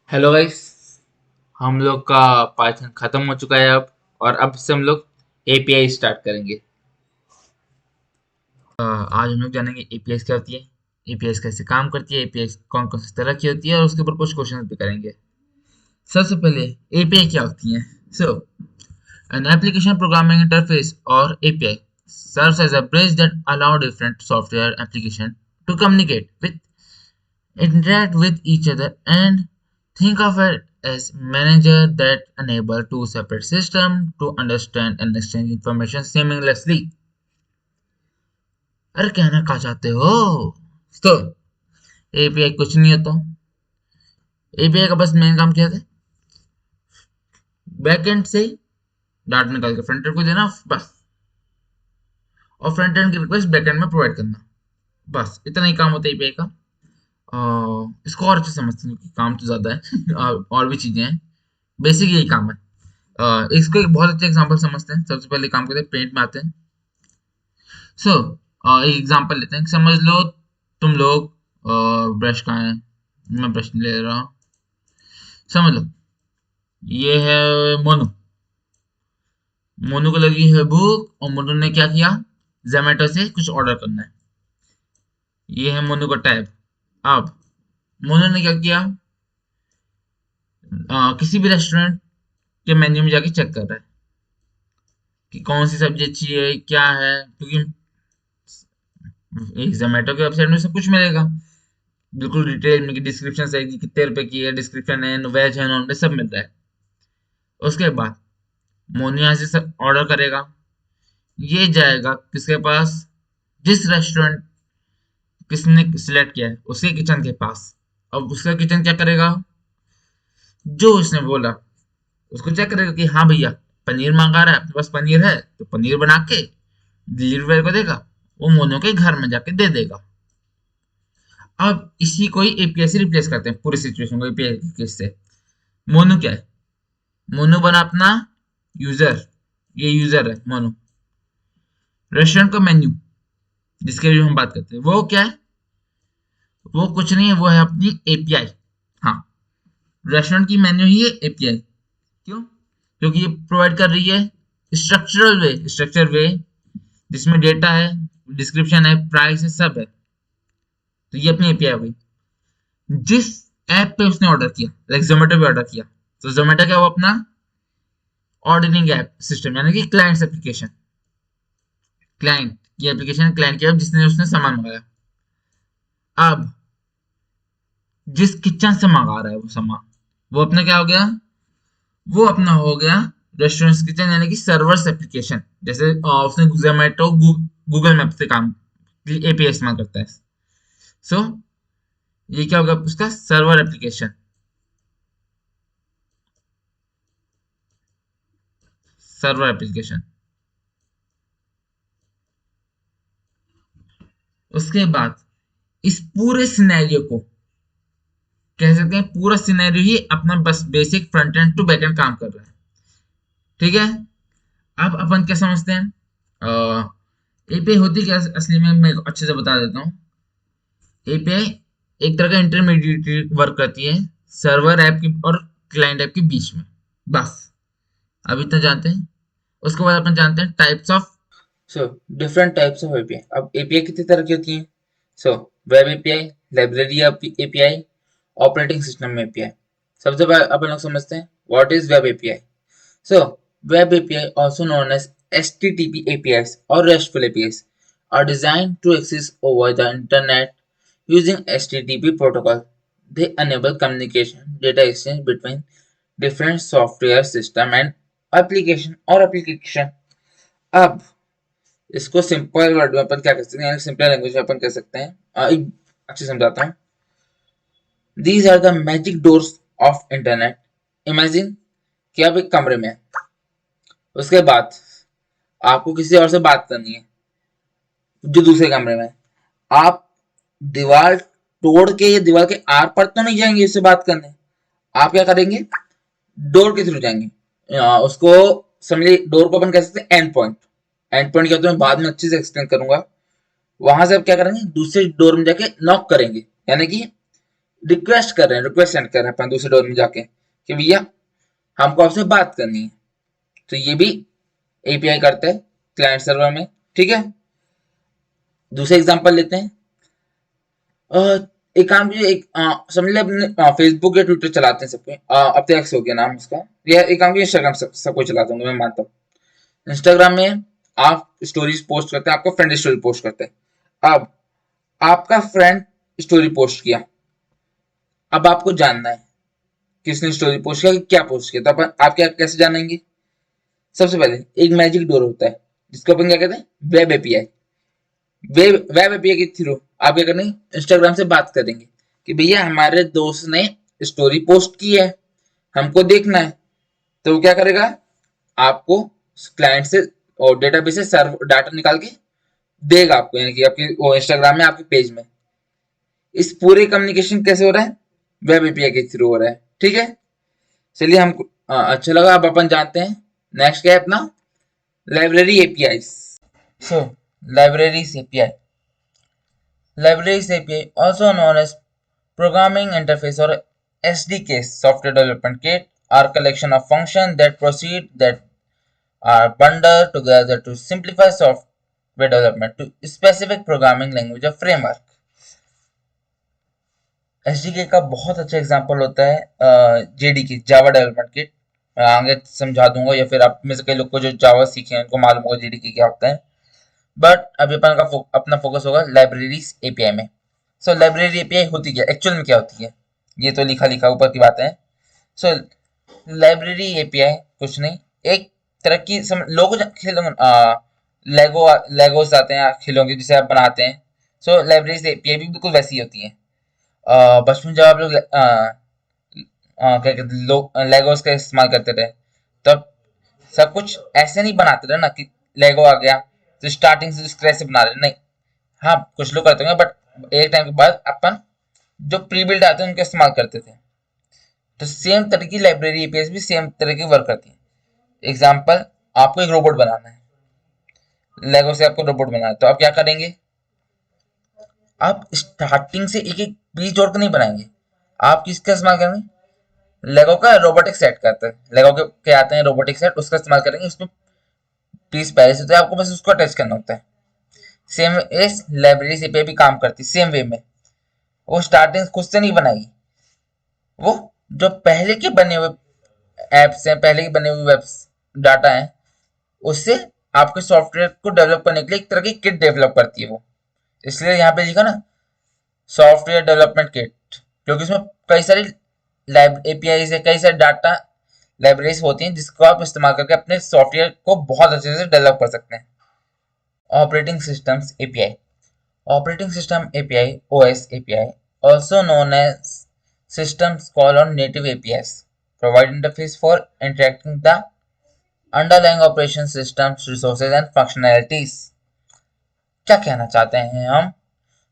Hello guys. हम लोग का पाइथन खत्म हो चुका है अब। और अब से हम लोग एपीआई स्टार्ट करेंगे। आज हम लोग जानेंगे एपीआई क्या होती है, एपीआई कैसे काम करती है, एपीआई कौन कौन सी तरह की होती है और उसके ऊपर कुछ क्वेश्चन भी करेंगे। सबसे पहले एपीआई क्या होती है। सो एन एप्लीकेशन प्रोग्रामिंग इंटरफेस और API serves as a bridge that allow different software application to communicate with, interact with each other, and think of it as manager that enable two separate systems to understand and exchange information seamlessly. अरे कहना कहा चाहते हो। तो API कुछ नहीं होता। API का बस मेन काम क्या है, बैकएंड से डाटा निकाल के फ्रंट एंड को देना बस, और फ्रंट एंड की रिक्वेस्ट बैकएंड में प्रोवाइड करना। बस इतना ही काम होता है एपीआई का। इसको और अच्छे समझते हैं क्योंकि काम तो ज्यादा है और भी चीजें हैं। बेसिक यही काम है। इसको एक बहुत अच्छा एग्जांपल समझते हैं। सबसे पहले काम करते हैं, पेंट में आते हैं। सो एक एग्जांपल लेते हैं। समझ लो तुम लोग ब्रश कहाँ है, मैं ब्रश ले रहा हूँ। समझ लो ये है मोनू। मोनू को लगी है भूख और मोनू ने क्या किया, जोमेटो से कुछ ऑर्डर करना है। ये है मोनू का टैब। अब मोनू ने क्या किया, किसी भी रेस्टोरेंट के मेन्यू में जाके चेक कर रहा है कि कौन सी सब्जी अच्छी है क्या है, क्योंकि एक जोमेटो के वेबसाइट में सब कुछ मिलेगा बिल्कुल डिटेल में, डिस्क्रिप्शन सही कि कितने रुपए की है, डिस्क्रिप्शन है, वेज है नॉन वेज सब मिल रहा है। उसके बाद मोनू यहाँ से सब ऑर्डर करेगा। ये जाएगा किसके पास, जिस रेस्टोरेंट किसने सिलेक्ट किया है उसके किचन के पास। अब उसका किचन क्या करेगा, जो उसने बोला उसको चेक करेगा कि हाँ भैया पनीर मांगा रहा है, अपने पास पनीर है तो पनीर बना के डिलीवरी को देगा, वो मोनू के घर में जाके दे देगा। अब इसी को ही एपीआई से रिप्लेस करते हैं, पूरी सिचुएशन को एपीआई केस से। मोनू क्या है, मोनू बना अपना यूजर। ये यूजर है मोनू। रेस्टोरेंट का मेन्यू जिसके लिए हम बात करते हैं वो क्या है, वो कुछ नहीं है, वो है अपनी एपीआई। हाँ, रेस्टोरेंट की मेन्यू ही है एपीआई। क्यों, क्योंकि ये प्रोवाइड कर रही है स्ट्रक्चर वे जिसमें डेटा है, डिस्क्रिप्शन है, प्राइस है, सब है। तो ये अपनी एपीआई हो गई। जिस ऐप पे उसने ऑर्डर किया, लाइक जोमेटो पे ऑर्डर किया, तो जोमेटो क्या, वो अपना ऑर्डरिंग ऐप सिस्टम यानी कि क्लाइंट्स एप्लीकेशन, क्लाइंट की एप्लीकेशन, क्लाइंट की ऐप जिसने उसने सामान मंगाया। अब जिस किचन से मंगा रहा है वो सामान, वो अपना क्या हो गया, वो अपना हो गया रेस्टोरेंट किचन यानी कि सर्वर्स एप्लीकेशन। जैसे उसने जोमेटो गूगल मैप से काम एपीआई इस्तेमाल करता है। सो ये क्या होगा, उसका सर्वर एप्लीकेशन, सर्वर एप्लीकेशन। उसके बाद इस पूरे सिनेरियो को कह सकते हैं, पूरा सिनेरियो ही अपना बस basic front end to back end काम कर रहा है। ठीक है, अब अपन क्या समझते हैं, एपीआई होती क्या असली में, मैं अच्छे से बता देता हूँ। एपीआई एक तरह का इंटरमीडिएट वर्क करती है सर्वर ऐप की और क्लाइंट ऐप के बीच में। बस अब इतना जानते हैं। उसके बाद अपन जानते हैं types of, so different types of API. अब एपीआई कितनी तरह की होती है। So web API, library API, operating system API. सबसे पहले अपन लोग समझते हैं what is web API. So web API also known as HTTP APIs or RESTful APIs are designed to access over the internet using HTTP protocol. They enable communication, data exchange between different software system and application. अब इसको simple word में अपन क्या कर सकते हैं, simple language में अपन कह सकते हैं, एक अच्छे समझाता हूँ। These are the magic doors of internet. Imagine कि आप एक कमरे में हैं, उसके बाद आपको किसी और से बात करनी है जो दूसरे कमरे में है। आप दीवार तोड़ के या दीवार के आर पर तो नहीं जाएंगे उससे बात करने, आप क्या करेंगे, डोर के थ्रू जाएंगे। उसको समझिए, डोर को अपन कह सकते हैं एंड पॉइंट। एंड पॉइंट क्या होता है मैं बाद में अच्छे से एक्सप्लेन करूंगा। वहां से आप क्या करेंगे, दूसरे डोर में जाके नॉक करेंगे, यानी कि रिक्वेस्ट कर रहे हैं, रिक्वेस्ट सेंड कर रहे हैं अपन दूसरे डोर में जाके कि भैया हमको आपसे बात करनी है, तो ये भी एपीआई करते हैं क्लाइंट सर्वर में। ठीक है, दूसरे एग्जांपल लेते हैं। एक काम कीजिए, एक समझ ले अपने फेसबुक या ट्विटर चलाते हैं सबको, अब तो एक्स हो गया नाम उसका, या एक काम कीजिए इंस्टाग्राम सबको चलाते होंगे, मैं मानता हूँ। इंस्टाग्राम में आप स्टोरीज पोस्ट करते हैं, आपका फ्रेंड स्टोरी पोस्ट करते हैं। अब आपका फ्रेंड स्टोरी पोस्ट किया, अब आपको जानना है किसने स्टोरी पोस्ट किया, क्या पोस्ट किया, तो अपन आप क्या कैसे जानेंगे? सबसे पहले एक मैजिक डोर होता है जिसको अपन क्या कहते हैं, वेब एपीआई। वेब एपीआई के थ्रू आप क्या करेंगे, इंस्टाग्राम से बात करेंगे कि भैया हमारे दोस्त ने स्टोरी पोस्ट की है, हमको देखना है। तो वो क्या करेगा, आपको क्लाइंट से और डेटाबेस से सर्व डाटा निकाल के देगा आपको, यानी कि आपकी वो इंस्टाग्राम में आपके पेज में। इस पूरे कम्युनिकेशन कैसे हो रहा है, वेब एपीआई के थ्रू हो रहा है। ठीक है, चलिए हमको अच्छा लगा। अब अपन जानते हैं नेक्स्ट क्या है अपना, library API. So libraries API, Libraries API, also known as Programming Interface or SDK, Software Development Kit, are a collection of functions that proceed that are bundled together to simplify software development to specific programming language or framework. SDK का बहुत अच्छा example होता है JDK, Java development kit. मैं आगे समझा दूंगा, या फिर आप में से कई लोग को जो जावा सीखे हैं उनको मालूम होगा JDK क्या होता है। बट अभी अपन का अपना फोकस होगा लाइब्रेरीज एपीआई में। सो लाइब्रेरी एपीआई होती क्या, एक्चुअल में क्या होती है, ये तो लिखा लिखा ऊपर की बात है। सो लाइब्रेरी एपीआई कुछ नहीं, एक तरह की लोग लेगोस आते हैं खिलौने के जिसे आप बनाते हैं। सो लाइब्रेरीज एपीआई भी बिल्कुल वैसी होती है। बचपन जब आप लोग क्या कहते हैं, लोग लेगोस का इस्तेमाल करते थे, तब सब कुछ ऐसे नहीं बनाते थे ना कि लेगो आ गया तो स्टार्टिंग से स्क्रैच से बना रहे, नहीं। हाँ कुछ लोग करते होंगे, बट एक टाइम के बाद अपन जो प्री बिल्ड आते हैं उनका इस्तेमाल करते थे। तो सेम तरह की लाइब्रेरी एपीआई भी सेम तरह की वर्क करती है। एग्जाम्पल, आपको एक रोबोट बनाना है, लेगो से आपको रोबोट बनाना है, तो आप क्या करेंगे, आप स्टार्टिंग से एक एक पीस जोड़कर नहीं बनाएंगे, आप किसका इस्तेमाल करेंगे, लेगो का रोबोटिक सेट करते हैं, लेगो के आते हैं रोबोटिक सेट, उसका इस्तेमाल करेंगे। उसमें पीस पहले से, तो आपको बस उसको अटैच करना होता है। सेम इस लाइब्रेरी से पे भी काम करती है सेम वे में। वो स्टार्टिंग खुद से नहीं बनाएगी, वो जो पहले के बने हुए एप्स हैं, पहले के बने हुए वेब डाटा है, उससे आपके सॉफ्टवेयर को डेवलप करने के लिए एक तरह की किट डेवलप करती है वो। इसलिए यहाँ पे लिखा ना सॉफ्टवेयर डेवलपमेंट किट, क्योंकि उसमें कई सारी एपीआई से कई सारी डाटा लाइब्रेरीज होती हैं जिसको आप इस्तेमाल करके अपने सॉफ्टवेयर को बहुत अच्छे से डेवलप कर सकते हैं। Operating systems API, operating system API OS API, also known as systems call on native APIs, provide interface for interacting the underlying operation systems resources and functionalities। क्या कहना चाहते हैं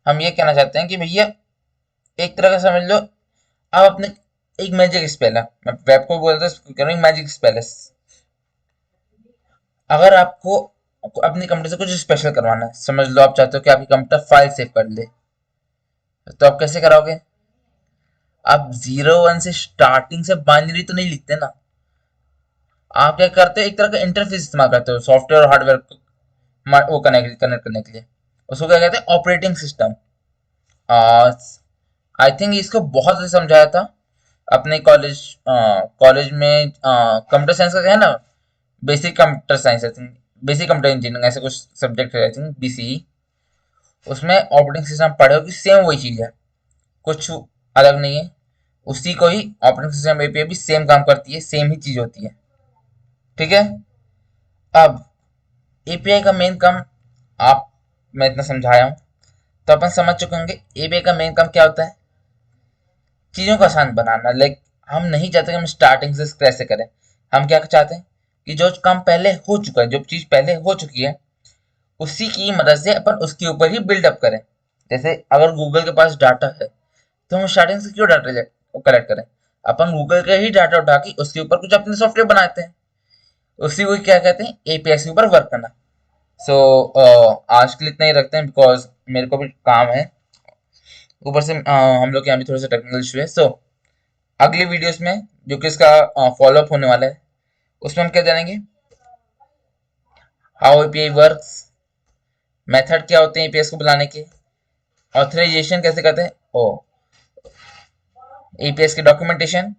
हम ये कहना चाहते हैं कि भैया एक तरह का समझ लो, आप अपने एक मैजिक स्पेल है, मैं वेब को बोलता हूँ मैजिक स्पेल है। अगर आपको अपनी कंप्यूटर से कुछ स्पेशल करवाना है, समझ लो आप चाहते हो कि आपकी कंप्यूटर फाइल सेव कर ले, तो आप कैसे कराओगे, आप 0 1 से स्टार्टिंग से बाइनरी तो नहीं लिखते ना, आप क्या करते हो, एक तरह का इंटरफेस इस्तेमाल करते हो सॉफ्टवेयर और हार्डवेयर वो कनेक्ट करने के लिए। उसको क्या कहते हैं, ऑपरेटिंग सिस्टम। आई थिंक इसको बहुत अच्छे समझाया था अपने कॉलेज में, कंप्यूटर साइंस का क्या है ना, basic computer science, I think basic computer engineering ऐसे कुछ सब्जेक्ट है, आई थिंक बीसीई। उसमें ऑपरेटिंग सिस्टम पढ़े हो कि सेम वही चीज है, कुछ अलग नहीं है, उसी को ही ऑपरेटिंग सिस्टम एपीआई भी सेम काम करती है, सेम ही चीज होती है। ठीक है, अब एपीआई का मेन काम आप मैं इतना समझाया हूं तो अपन समझ चुके होंगे एपीआई का मेन काम क्या होता है, चीजों को आसान बनाना। लाइक हम नहीं चाहते कि हम स्टार्टिंग से स्क्रैच से करें, हम क्या चाहते हैं कि जो काम पहले हो चुका है, जो चीज पहले हो चुकी है, उसी की मदद से अपन उसके ऊपर ही बिल्डअप करें। जैसे अगर गूगल के पास डाटा है तो हम स्टार्टिंग से क्यों डाटा कलेक्ट करें, अपन गूगल का ही डाटा उठा के उसके ऊपर कुछ अपने सॉफ्टवेयर बनाते हैं, उसी को क्या कहते हैं, एपीआई के ऊपर वर्क करना। सो आज के लिए इतना ही रखते हैं, बिकॉज मेरे को भी काम है, ऊपर से हम लोग के यहाँ भी थोड़ा सा टेक्निकल इशू है। सो अगली वीडियोस में जो कि इसका फॉलोअप होने वाला है, उसमें हम क्या जानेंगे, हाउ एपीआई वर्क्स, मेथड क्या होते हैं एपीआई को बुलाने के, ऑथराइजेशन कैसे करते हैं, ओ एपीएस की डॉक्यूमेंटेशन,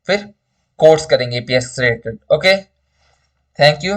फिर कोर्स करेंगे एपीएस से रिलेटेड। Okay, thank you.